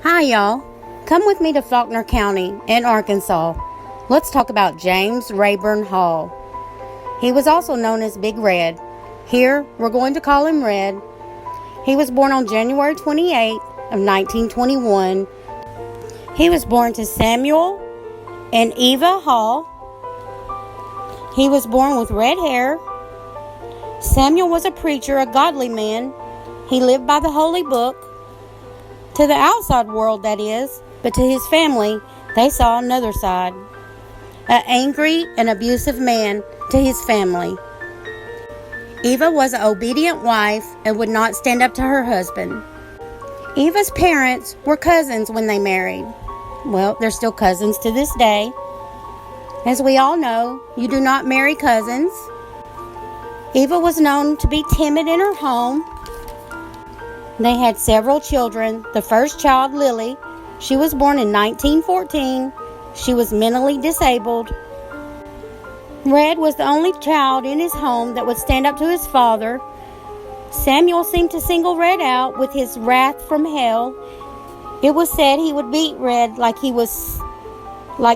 Hi y'all, come with me to Faulkner County in Arkansas. Let's talk about James Rayburn Hall. He was also known as Big Red. Here, we're going to call him Red. He was born on January 28th of 1921. He was born to Samuel and Eva Hall. He was born with red hair. Samuel was a preacher, a godly man. He lived by the Holy Book. To the outside world, that is, but to his family, they saw another side. An angry and abusive man to his family. Eva was an obedient wife and would not stand up to her husband. Eva's parents were cousins when they married. Well, they're still cousins to this day. As we all know, you do not marry cousins. Eva was known to be timid in her home. They had several children. The first child, Lily, she was born in 1914. She was mentally disabled. Red was the only child in his home that would stand up to his father. Samuel seemed to single Red out with his wrath from hell. It was said he would beat Red like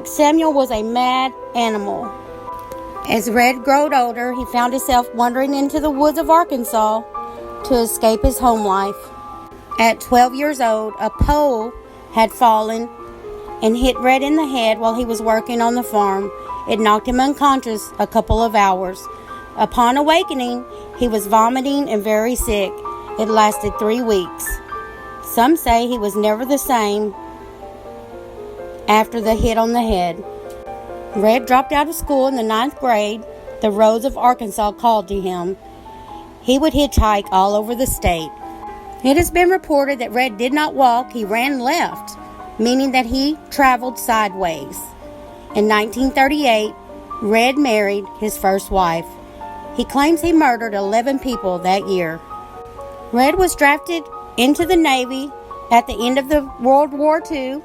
Samuel was a mad animal. As Red grew older, he found himself wandering into the woods of Arkansas to escape his home life. At 12 years old, a pole had fallen and hit Red in the head while he was working on the farm. It knocked him unconscious a couple of hours. Upon awakening, he was vomiting and very sick. It lasted 3 weeks. Some say he was never the same after the hit on the head. Red dropped out of school in the 9th grade. The roads of Arkansas called to him. He would hitchhike all over the state. It has been reported that Red did not walk, he ran left, meaning that he traveled sideways. In 1938, Red married his first wife. He claims he murdered 11 people that year. Red was drafted into the Navy at the end of the World War II.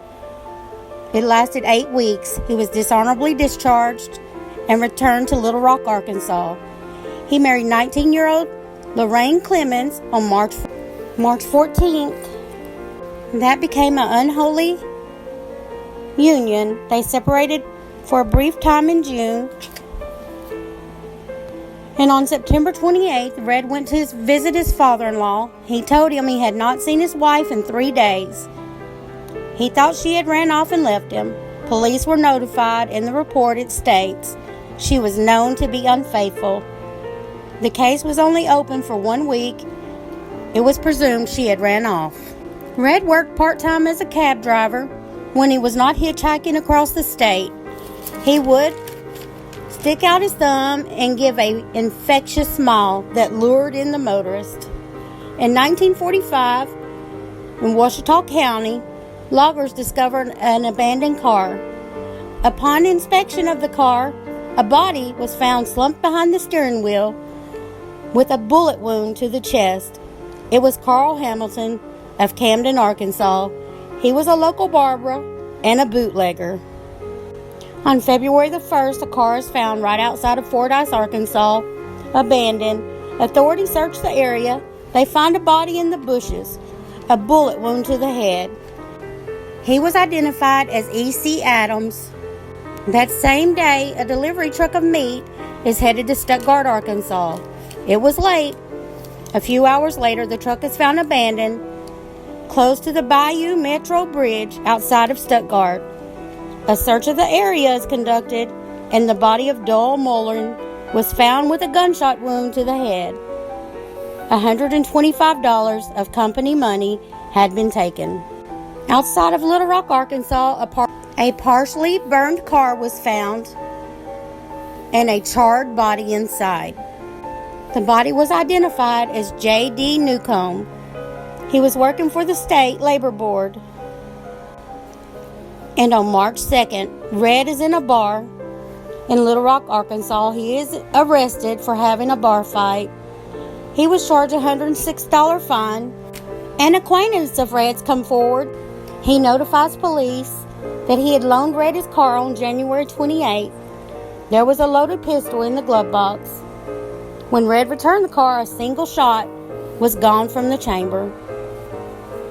It lasted 8 weeks. He was dishonorably discharged and returned to Little Rock, Arkansas. He married 19-year-old Lorraine Clemens on March 14th. That became an unholy union. They separated for a brief time in June. And on September 28th, Red went to visit his father-in-law. He told him he had not seen his wife in 3 days. He thought she had ran off and left him. Police were notified. In the report, it states she was known to be unfaithful. The case was only open for 1 week. It was presumed she had ran off. Red worked part-time as a cab driver when he was not hitchhiking across the state. He would stick out his thumb and give an infectious smile that lured in the motorist. In 1945, in Ouachita County, loggers discovered an abandoned car. Upon inspection of the car, a body was found slumped behind the steering wheel with a bullet wound to the chest. It was Carl Hamilton of Camden, Arkansas. He was a local barber and a bootlegger. On February the 1st, a car is found right outside of Fordyce, Arkansas, abandoned. Authorities search the area. They find a body in the bushes, a bullet wound to the head. He was identified as E.C. Adams. That same day, a delivery truck of meat is headed to Stuttgart, Arkansas. It was late. A few hours later, the truck is found abandoned, close to the Bayou Metro Bridge outside of Stuttgart. A search of the area is conducted, and the body of Doyle Mullen was found with a gunshot wound to the head. $125 of company money had been taken. Outside of Little Rock, Arkansas, a partially burned car was found and a charred body inside. The body was identified as J.D. Newcomb. He was working for the State Labor Board. And on March 2nd, Red is in a bar in Little Rock, Arkansas. He is arrested for having a bar fight. He was charged a $106 fine. An acquaintance of Red's come forward. He notifies police that he had loaned Red his car on January 28th. There was a loaded pistol in the glove box. When Red returned the car, a single shot was gone from the chamber.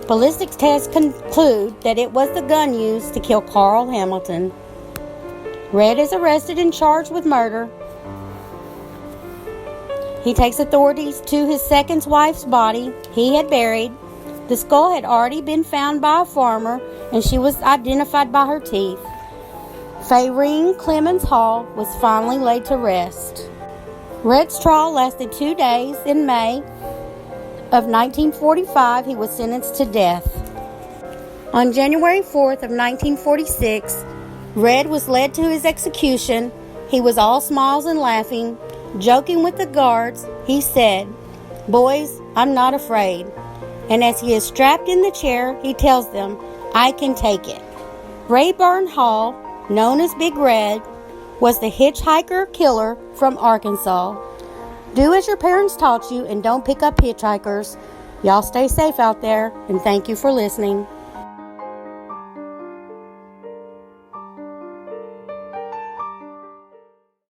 Ballistics tests conclude that it was the gun used to kill Carl Hamilton. Red is arrested and charged with murder. He takes authorities to his second wife's body he had buried. The skull had already been found by a farmer, and she was identified by her teeth. Fayrene Clemens Hall was finally laid to rest. Red's trial lasted 2 days. In May of 1945, he was sentenced to death. On January 4th of 1946, Red was led to his execution. He was all smiles and laughing. Joking with the guards, he said, "Boys, I'm not afraid." And as he is strapped in the chair, he tells them, "I can take it." Rayburn Hall, known as Big Red, was the hitchhiker killer from Arkansas. Do as your parents taught you and don't pick up hitchhikers. Y'all stay safe out there, and thank you for listening.